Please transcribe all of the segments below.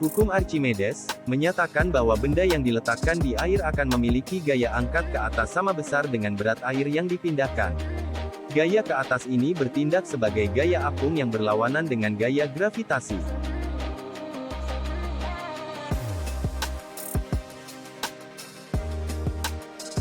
Hukum Archimedes menyatakan bahwa benda yang diletakkan di air akan memiliki gaya angkat ke atas sama besar dengan berat air yang dipindahkan. Gaya ke atas ini bertindak sebagai gaya apung yang berlawanan dengan gaya gravitasi.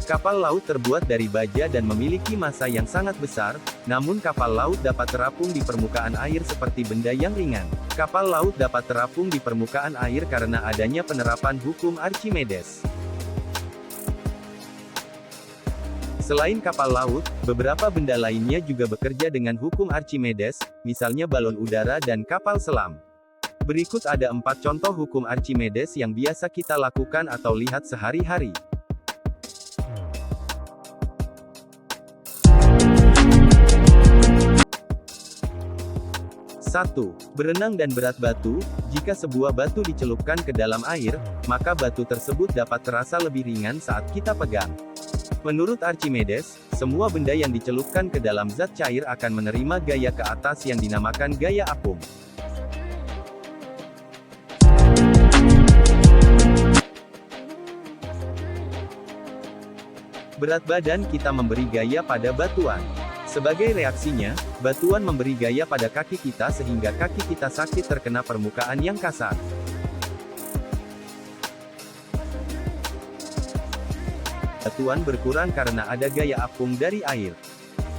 Kapal laut terbuat dari baja dan memiliki massa yang sangat besar, namun kapal laut dapat terapung di permukaan air seperti benda yang ringan. Kapal laut dapat terapung di permukaan air karena adanya penerapan hukum Archimedes. Selain kapal laut, beberapa benda lainnya juga bekerja dengan hukum Archimedes, misalnya balon udara dan kapal selam. Berikut ada 4 contoh hukum Archimedes yang biasa kita lakukan atau lihat sehari-hari. 1. Berenang dan berat batu. Jika sebuah batu dicelupkan ke dalam air, maka batu tersebut dapat terasa lebih ringan saat kita pegang. Menurut Archimedes, semua benda yang dicelupkan ke dalam zat cair akan menerima gaya ke atas yang dinamakan gaya apung. 2. Berat badan kita memberi gaya pada batuan. Sebagai reaksinya, batuan memberi gaya pada kaki kita sehingga kaki kita sakit terkena permukaan yang kasar. Batuan berkurang karena ada gaya apung dari air.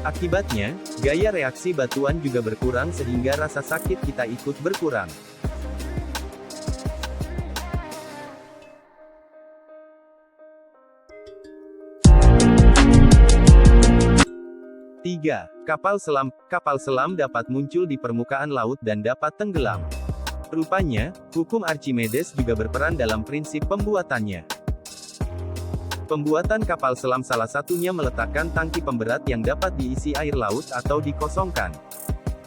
Akibatnya, gaya reaksi batuan juga berkurang sehingga rasa sakit kita ikut berkurang. 3. Kapal selam. Kapal selam dapat muncul di permukaan laut dan dapat tenggelam. Rupanya, hukum Archimedes juga berperan dalam prinsip pembuatannya. Pembuatan kapal selam salah satunya meletakkan tangki pemberat yang dapat diisi air laut atau dikosongkan.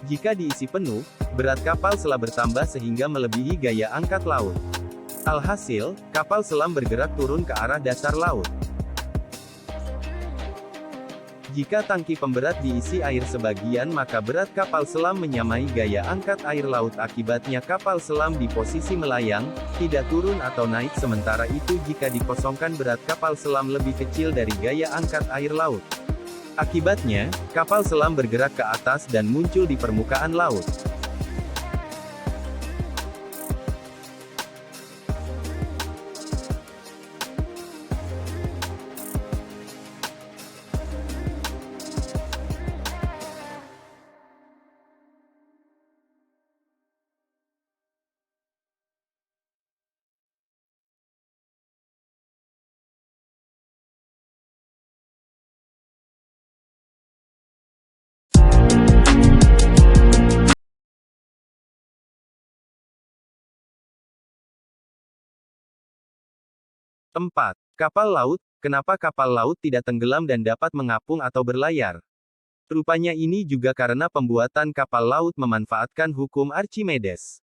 Jika diisi penuh, berat kapal selam bertambah sehingga melebihi gaya angkat laut. Alhasil, kapal selam bergerak turun ke arah dasar laut. Jika tangki pemberat diisi air sebagian maka berat kapal selam menyamai gaya angkat air laut. Akibatnya kapal selam di posisi melayang, tidak turun atau naik. Sementara itu jika dikosongkan berat kapal selam lebih kecil dari gaya angkat air laut. Akibatnya, kapal selam bergerak ke atas dan muncul di permukaan laut. 4. Kapal laut. Kenapa kapal laut tidak tenggelam dan dapat mengapung atau berlayar? Rupanya ini juga karena pembuatan kapal laut memanfaatkan hukum Archimedes.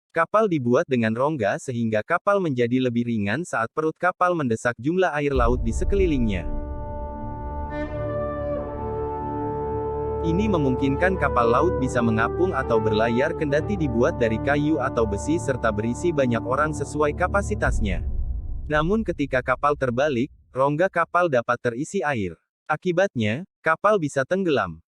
Kapal dibuat dengan rongga sehingga kapal menjadi lebih ringan saat perut kapal mendesak jumlah air laut di sekelilingnya. Ini memungkinkan kapal laut bisa mengapung atau berlayar kendati dibuat dari kayu atau besi serta berisi banyak orang sesuai kapasitasnya. Namun ketika kapal terbalik, rongga kapal dapat terisi air. Akibatnya, kapal bisa tenggelam.